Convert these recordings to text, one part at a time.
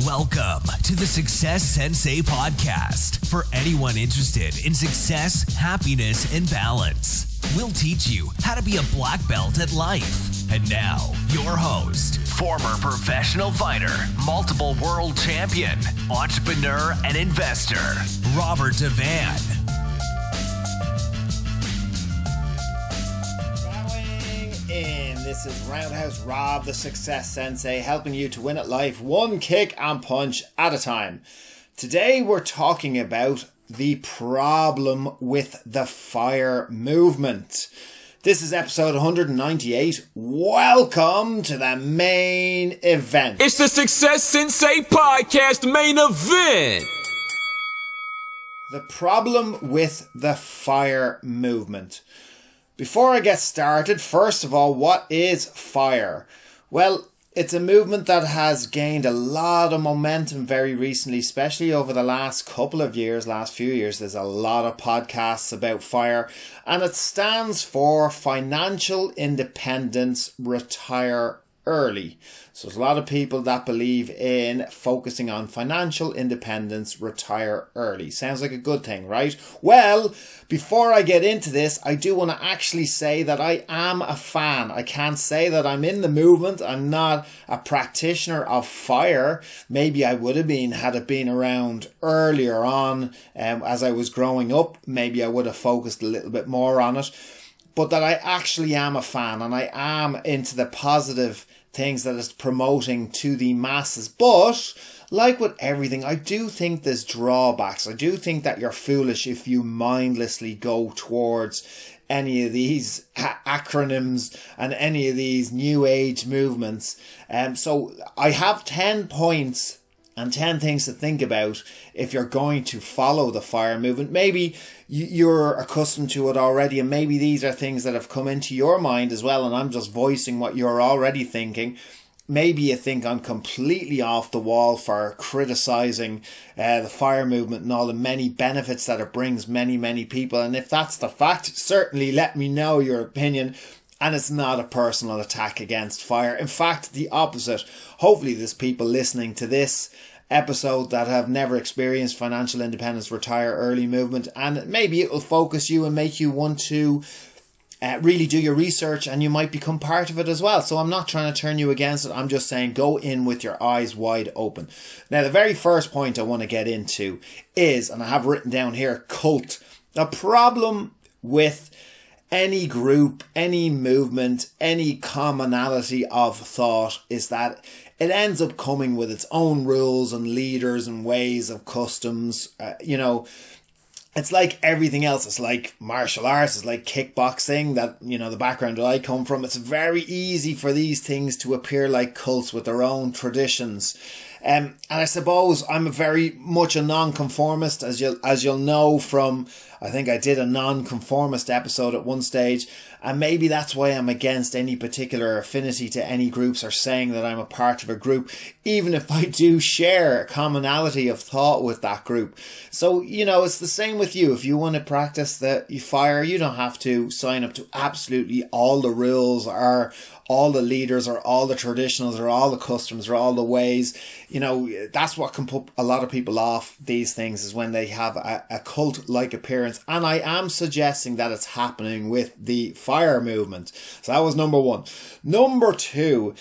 Welcome to the Success Sensei podcast for anyone interested in success, happiness, and balance. We'll teach you how to be a black belt at life. And now, your host, former professional fighter, multiple world champion, entrepreneur, and investor, Robert Devane. This is Roundhouse Rob, the Success Sensei, helping you to win at life one kick and punch at a time. Today we're talking about the problem with the FIRE movement. This is episode 198. Welcome to the main event. It's the Success Sensei podcast main event. The problem with the FIRE movement. Before I get started, first of all, what is FIRE? Well, it's a movement that has gained a lot of momentum very recently, especially over the last couple of years, last few years. There's a lot of podcasts about FIRE, and it stands for Financial Independence Retire Early. So there's a lot of people that believe in focusing on financial independence, retire early. Sounds like a good thing, right? Well, before I get into this, I do want to actually say that I am a fan. I can't say that I'm in the movement. I'm not a practitioner of FIRE. Maybe I would have been had it been around earlier on as I was growing up. Maybe I would have focused a little bit more on it. But that I actually am a fan and I am into the positive things that it's promoting to the masses. But like with everything, I do think there's drawbacks. I do think that you're foolish if you mindlessly go towards any of these acronyms and any of these new age movements. So I have 10 points and 10 things to think about if you're going to follow the FIRE movement. Maybe you're accustomed to it already, and maybe these are things that have come into your mind as well, and I'm just voicing what you're already thinking. Maybe you think I'm completely off the wall for criticizing the FIRE movement and all the many benefits that it brings many people. And if that's the fact, certainly let me know your opinion. And it's not a personal attack against FIRE. In fact, the opposite. Hopefully there's people listening to this episode that have never experienced financial independence, retire early movement. And maybe it will focus you and make you want to really do your research, and you might become part of it as well. So I'm not trying to turn you against it. I'm just saying go in with your eyes wide open. Now, the very first point I want to get into is, and I have written down here, cult. The problem with any group, any movement, any commonality of thought is that it ends up coming with its own rules and leaders and ways of customs. It's like everything else. It's like martial arts. It's like kickboxing, that, the background that I come from. It's very easy for these things to appear like cults with their own traditions. And I suppose I'm very much a non-conformist, as you'll know from, I think I did a non-conformist episode at one stage, and maybe that's why I'm against any particular affinity to any groups or saying that I'm a part of a group, even if I do share a commonality of thought with that group. So, it's the same with you. If you want to practice the FIRE, you don't have to sign up to absolutely all the rules or all the leaders or all the traditionals or all the customs or all the ways. That's what can put a lot of people off these things, is when they have a cult-like appearance. And I am suggesting that it's happening with the FIRE movement. So that was number one. Number two,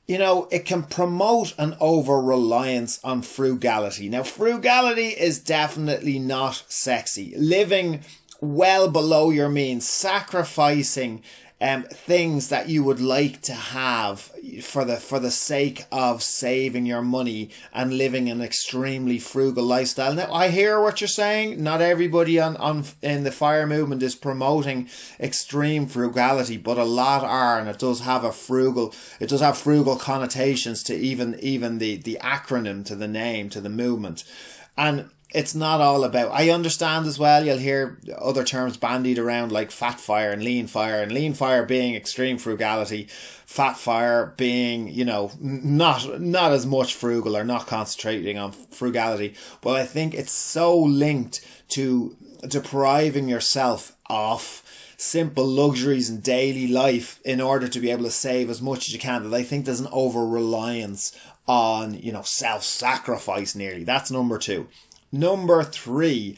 it can promote an over-reliance on frugality. Now, frugality is definitely not sexy. Living well below your means, sacrificing things that you would like to have for the sake of saving your money and living an extremely frugal lifestyle. Now, I hear what you're saying. Not everybody in the FIRE movement is promoting extreme frugality, but a lot are, and it does have frugal connotations to even the acronym, to the name, to the movement. And it's not all about, I understand as well, you'll hear other terms bandied around like fat fire and lean fire being extreme frugality, fat fire being, not as much frugal or not concentrating on frugality. But I think it's so linked to depriving yourself of simple luxuries in daily life in order to be able to save as much as you can, that I think there's an over-reliance on, self-sacrifice nearly. That's number 2. Number 3,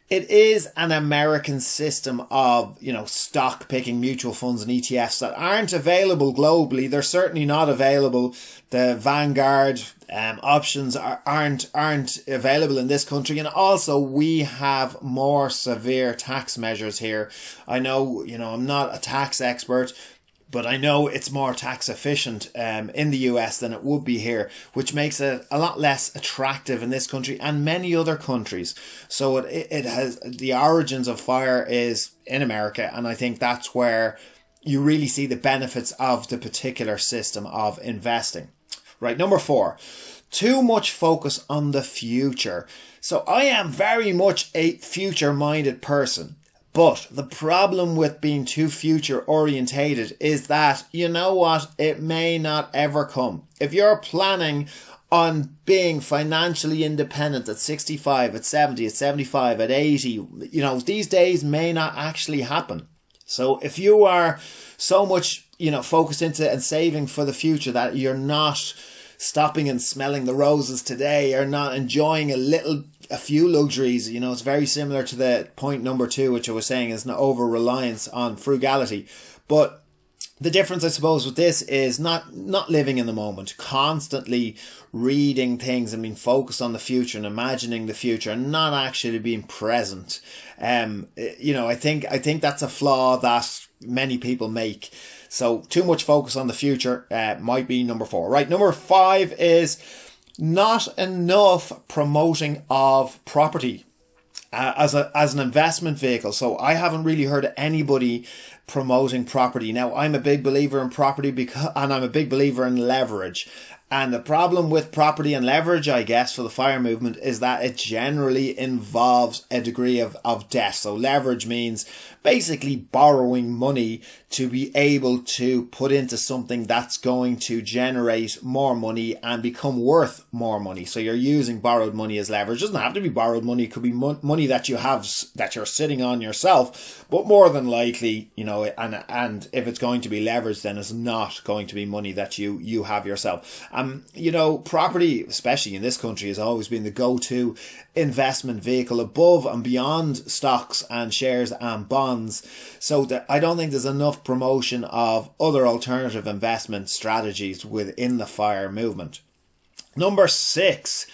it is an American system of, stock picking mutual funds and ETFs that aren't available globally. They're certainly not available. The Vanguard options aren't available in this country. And also we have more severe tax measures here. I know, I'm not a tax expert, but I know it's more tax efficient in the US than it would be here, which makes it a lot less attractive in this country and many other countries. So it has, the origins of FIRE is in America, and I think that's where you really see the benefits of the particular system of investing. Right, number 4, too much focus on the future. So I am very much a future-minded person. But the problem with being too future orientated is that, it may not ever come. If you're planning on being financially independent at 65, at 70, at 75, at 80, these days may not actually happen. So if you are so much, focused into and saving for the future that you're not stopping and smelling the roses today, or not enjoying a few luxuries, it's very similar to the point number 2, which I was saying is an over-reliance on frugality. But the difference, I suppose, with this is not living in the moment, constantly reading things and being focused on the future and imagining the future and not actually being present. I think that's a flaw that many people make. So too much focus on the future might be number 4. Right, number 5 is not enough promoting of property as an investment vehicle. So I haven't really heard of anybody promoting property. Now, I'm a big believer in property and I'm a big believer in leverage. And the problem with property and leverage, I guess, for the FIRE movement is that it generally involves a degree of debt. So leverage means basically borrowing money to be able to put into something that's going to generate more money and become worth more money. So you're using borrowed money as leverage. It doesn't have to be borrowed money. It could be money that you have, that you're sitting on yourself. But more than likely, and if it's going to be leveraged, then it's not going to be money that you have yourself. Property, especially in this country, has always been the go-to investment vehicle above and beyond stocks and shares and bonds. So I don't think there's enough promotion of other alternative investment strategies within the FIRE movement. Number 6,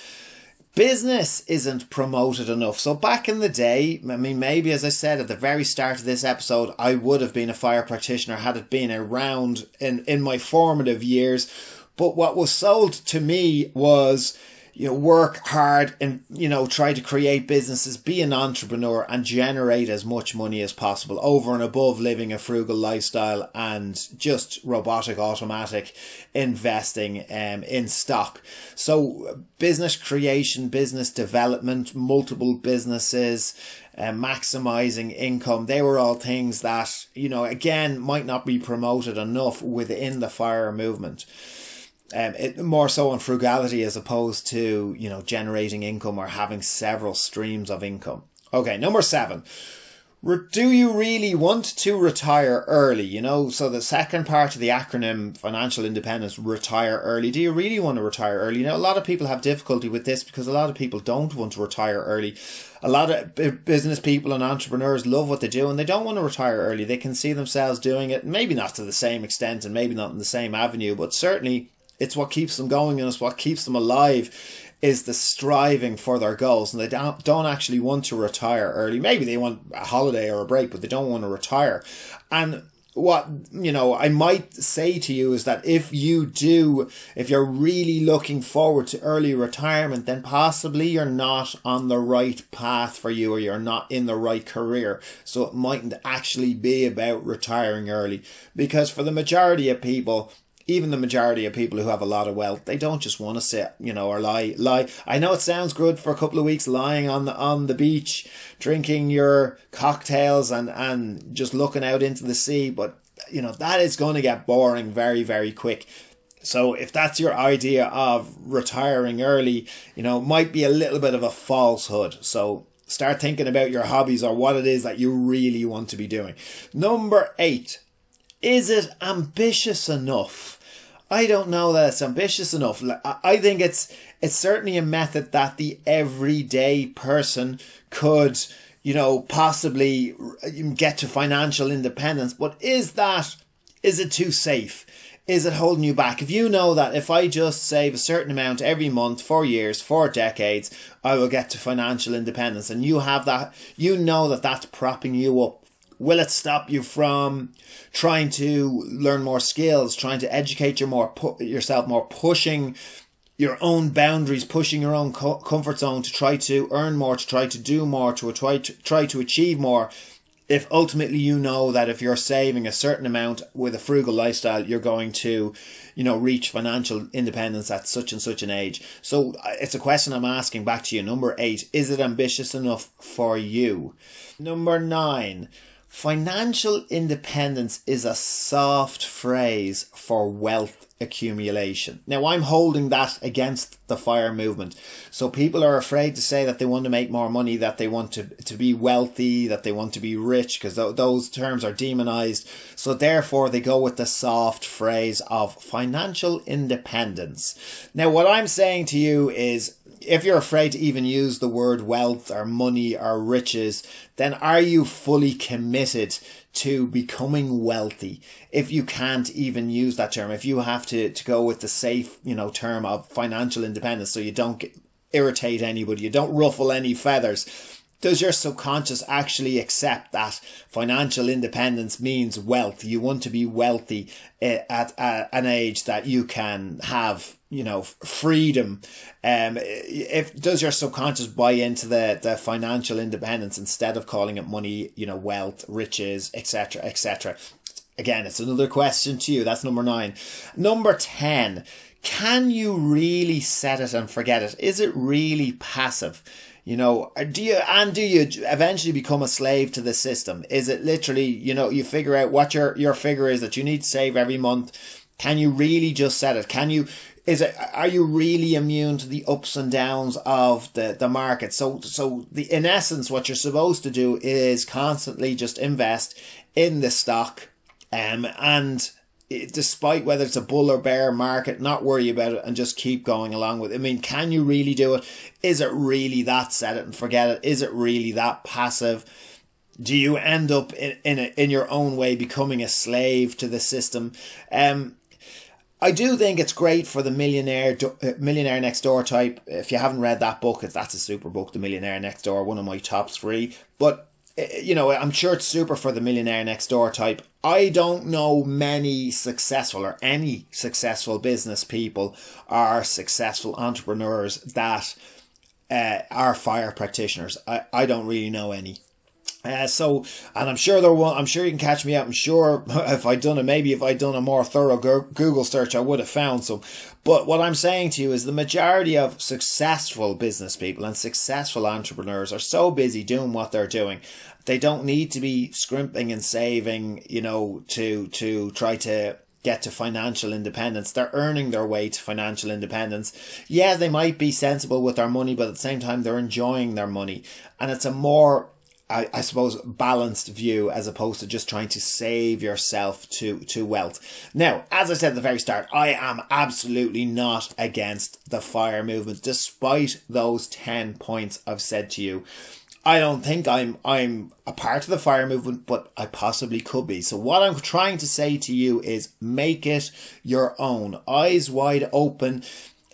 business isn't promoted enough. So back in the day, maybe as I said at the very start of this episode, I would have been a FIRE practitioner had it been around in my formative years. But what was sold to me was, work hard and, try to create businesses, be an entrepreneur and generate as much money as possible over and above living a frugal lifestyle and just robotic, automatic investing in stock. So business creation, business development, multiple businesses, maximizing income, they were all things that, again, might not be promoted enough within the FIRE movement. More so on frugality as opposed to, generating income or having several streams of income. Okay, number 7. Do you really want to retire early? So the second part of the acronym financial independence, retire early. Do you really want to retire early? A lot of people have difficulty with this because a lot of people don't want to retire early. A lot of business people and entrepreneurs love what they do and they don't want to retire early. They can see themselves doing it, maybe not to the same extent and maybe not in the same avenue, but certainly it's what keeps them going and it's what keeps them alive is the striving for their goals. And they don't actually want to retire early. Maybe they want a holiday or a break, but they don't want to retire. And what, I might say to you is that if you're really looking forward to early retirement, then possibly you're not on the right path for you or you're not in the right career. So it mightn't actually be about retiring early, because for the majority of people, even the majority of people who have a lot of wealth, they don't just want to sit, or lie. I know it sounds good for a couple of weeks lying on the beach, drinking your cocktails and just looking out into the sea. But, that is going to get boring very, very quick. So if that's your idea of retiring early, it might be a little bit of a falsehood. So start thinking about your hobbies or what it is that you really want to be doing. Number 8. Is it ambitious enough? I don't know that it's ambitious enough. I think it's certainly a method that the everyday person could, possibly get to financial independence. But is it too safe? Is it holding you back? If you know that if I just save a certain amount every month for years, for decades, I will get to financial independence, and you have that, that that's propping you up, will it stop you from trying to learn more skills, trying to educate yourself more, pushing your own boundaries, pushing your own comfort zone to try to earn more, to try to do more, to try to achieve more? If ultimately you know that if you're saving a certain amount with a frugal lifestyle, you're going to, reach financial independence at such and such an age. So it's a question I'm asking back to you. Number 8, is it ambitious enough for you? Number 9, financial independence is a soft phrase for wealth accumulation. Now, I'm holding that against the FIRE movement. So people are afraid to say that they want to make more money, that they want to be wealthy, that they want to be rich, because those terms are demonized. So therefore they go with the soft phrase of financial independence. Now, what I'm saying to you is, if you're afraid to even use the word wealth or money or riches, then are you fully committed to becoming wealthy? If you can't even use that term, if you have to go with the safe, term of financial independence, so you don't irritate anybody, you don't ruffle any feathers, does your subconscious actually accept that financial independence means wealth? You want to be wealthy at an age that you can have, freedom. Does your subconscious buy into the financial independence instead of calling it money, wealth, riches, etc., etc.? Again, it's another question to you. That's number 9. Number 10, can you really set it and forget it? Is it really passive? Do you eventually become a slave to the system? Is it literally, you figure out what your figure is that you need to save every month? Can you really just set it? Are you really immune to the ups and downs of the market? So in essence, what you're supposed to do is constantly just invest in the stock, and despite whether it's a bull or bear market, not worry about it and just keep going along with it. I mean, can you really do it? Is it really that set it and forget it? Is it really that passive? Do you end up in your own way becoming a slave to the system? I do think it's great for the Millionaire Next Door type. If you haven't read that book, that's a super book, The Millionaire Next Door, one of my top 3. But I'm sure it's super for the Millionaire Next Door type. I don't know many successful or any successful business people or successful entrepreneurs that are FIRE practitioners. I don't really know any. And I'm sure I'm sure you can catch me out. I'm sure if I'd done a more thorough Google search, I would have found some. But what I'm saying to you is the majority of successful business people and successful entrepreneurs are so busy doing what they're doing. They don't need to be scrimping and saving, to try to get to financial independence. They're earning their way to financial independence. Yeah, they might be sensible with their money, but at the same time, they're enjoying their money. And it's a more, I suppose, balanced view as opposed to just trying to save yourself to wealth. Now, as I said at the very start, I am absolutely not against the FIRE movement, despite those 10 points I've said to you. I don't think I'm a part of the FIRE movement, but I possibly could be. So what I'm trying to say to you is make it your own. Eyes wide open.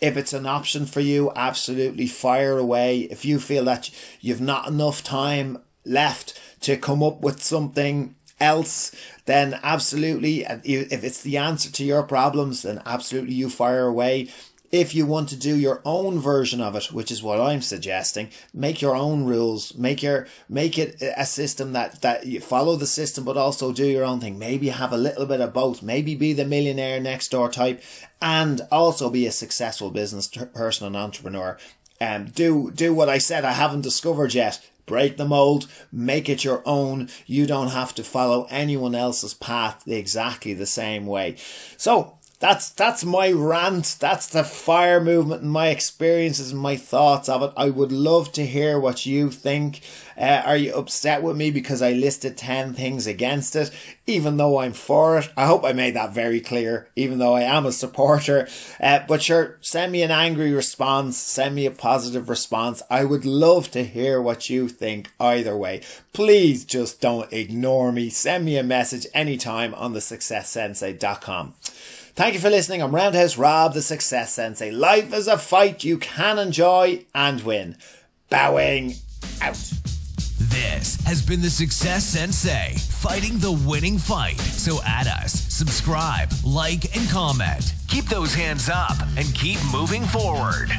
If it's an option for you, absolutely fire away. If you feel that you've not enough time left to come up with something else, then absolutely, if it's the answer to your problems, then absolutely you fire away. If you want to do your own version of it, which is what I'm suggesting, make your own rules, make it a system that you follow the system, but also do your own thing. Maybe have a little bit of both. Maybe be the Millionaire Next Door type and also be a successful business person and entrepreneur. Do what I said I haven't discovered yet. Break the mold, make it your own. You don't have to follow anyone else's path exactly the same way. So, That's my rant. That's the FIRE movement and my experiences and my thoughts of it. I would love to hear what you think. Are you upset with me because I listed 10 things against it, even though I'm for it? I hope I made that very clear, even though I am a supporter. But sure, send me an angry response. Send me a positive response. I would love to hear what you think either way. Please just don't ignore me. Send me a message anytime on thesuccesssensei.com. Thank you for listening. I'm Roundhouse Rob, the Success Sensei. Life is a fight you can enjoy and win. Bowing out. This has been the Success Sensei, fighting the winning fight. So add us, subscribe, like, and comment. Keep those hands up and keep moving forward.